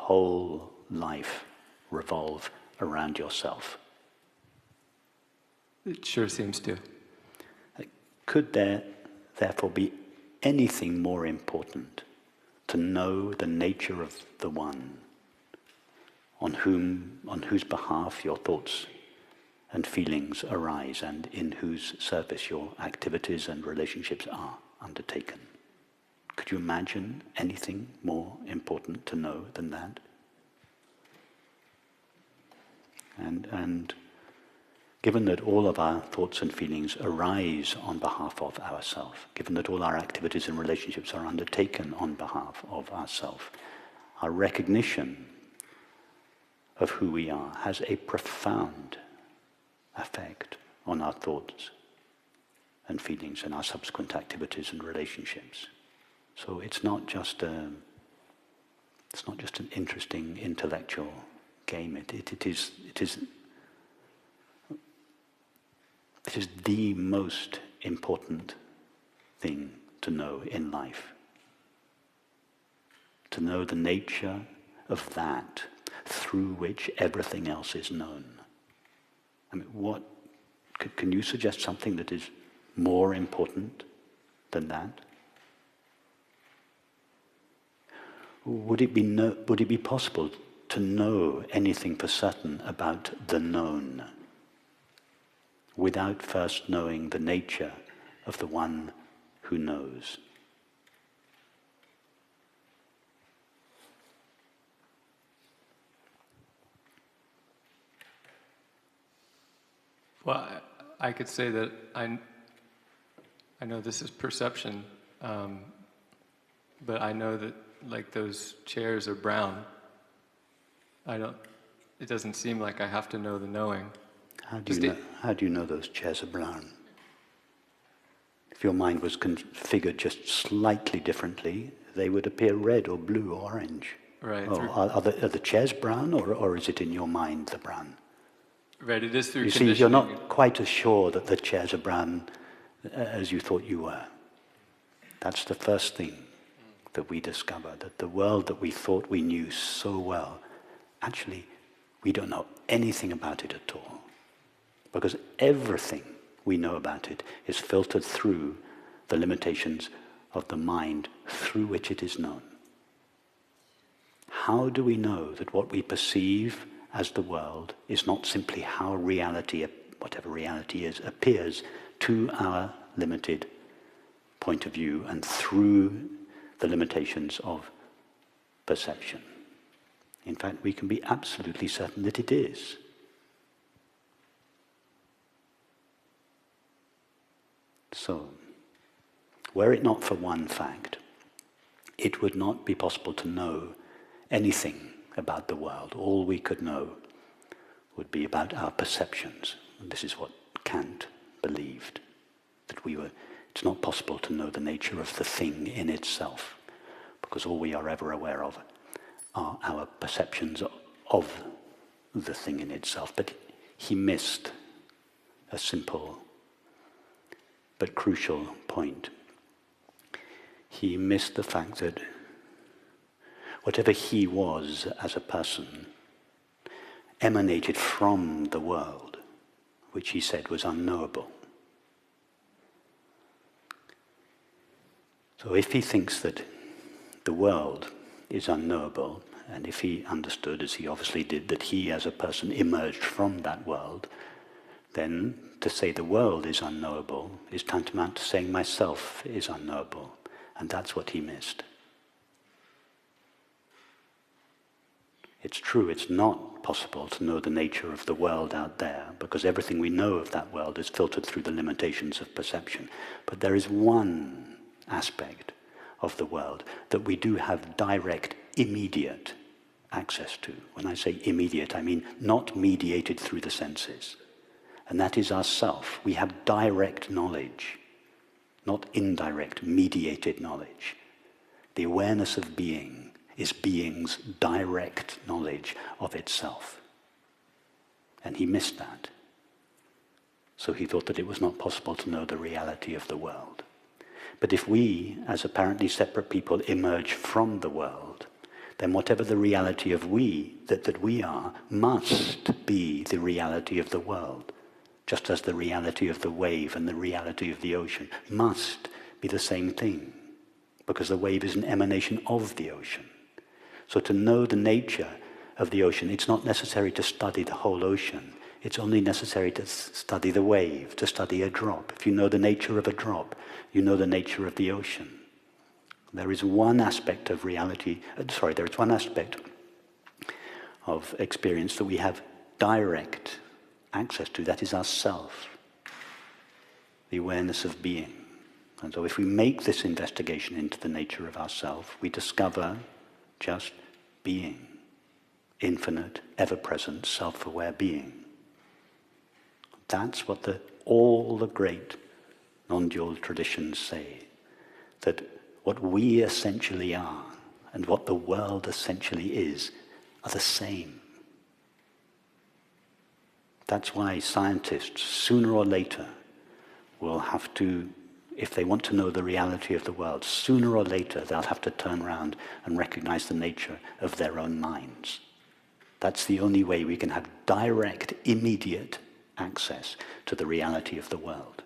whole life revolve around yourself? It sure seems to. Could there therefore be anything more important to know the nature of the one on whose behalf your thoughts and feelings arise and in whose service your activities and relationships are undertaken? Could you imagine anything more important to know than that? And given that all of our thoughts and feelings arise on behalf of ourself, given that all our activities and relationships are undertaken on behalf of ourself, our recognition of who we are has a profound effect on our thoughts and feelings and our subsequent activities and relationships. So it's not just an interesting intellectual game. It is the most important thing to know in life. To know the nature of that through which everything else is known. I mean, can you suggest something that is more important than that? Would it be possible to know anything for certain about the known without first knowing the nature of the one who knows? Well, I could say that I know this is perception, but I know that like those chairs are brown. It doesn't seem like I have to know the knowing. How do you know those chairs are brown? If your mind was configured just slightly differently, they would appear red or blue or orange. Right. Oh, are the chairs brown, or is it in your mind the brown? Right, it is through you conditioning. See, you're not quite as sure that the chairs are brown as you thought you were. That's the first thing that we discover, that the world that we thought we knew so well, actually, we don't know anything about it at all. Because everything we know about it is filtered through the limitations of the mind through which it is known. How do we know that what we perceive as the world is not simply how reality, whatever reality is, appears to our limited point of view and through the limitations of perception? In fact, we can be absolutely certain that it is. So, were it not for one fact, it would not be possible to know anything about the world. All we could know would be about our perceptions. And this is what Kant believed, that it's not possible to know the nature of the thing in itself, because all we are ever aware of are our perceptions of the thing in itself. But he missed a simple but crucial point. He missed the fact that whatever he was as a person emanated from the world, which he said was unknowable. So if he thinks that the world is unknowable, and if he understood, as he obviously did, that he as a person emerged from that world, then to say the world is unknowable is tantamount to saying myself is unknowable. And that's what he missed. It's true, it's not possible to know the nature of the world out there, because everything we know of that world is filtered through the limitations of perception. But there is one aspect of the world that we do have direct, immediate access to. When I say immediate, I mean not mediated through the senses. And that is ourself. We have direct knowledge, not indirect, mediated knowledge. The awareness of being is being's direct knowledge of itself. And he missed that. So he thought that it was not possible to know the reality of the world. But if we, as apparently separate people, emerge from the world, then whatever the reality of that we are must be the reality of the world, just as the reality of the wave and the reality of the ocean must be the same thing, because the wave is an emanation of the ocean. So to know the nature of the ocean, it's not necessary to study the whole ocean. It's only necessary to study the wave, to study a drop. If you know the nature of a drop, you know the nature of the ocean. There is one aspect of reality, there is one aspect of experience that we have direct access to. That is our self, the awareness of being. And so if we make this investigation into the nature of ourself, we discover just being, infinite, ever-present, self-aware being. That's what all the great non-dual traditions say, that what we essentially are and what the world essentially is are the same. That's why scientists, sooner or later, will have to, if they want to know the reality of the world, sooner or later they'll have to turn around and recognize the nature of their own minds. That's the only way we can have direct, immediate access to the reality of the world.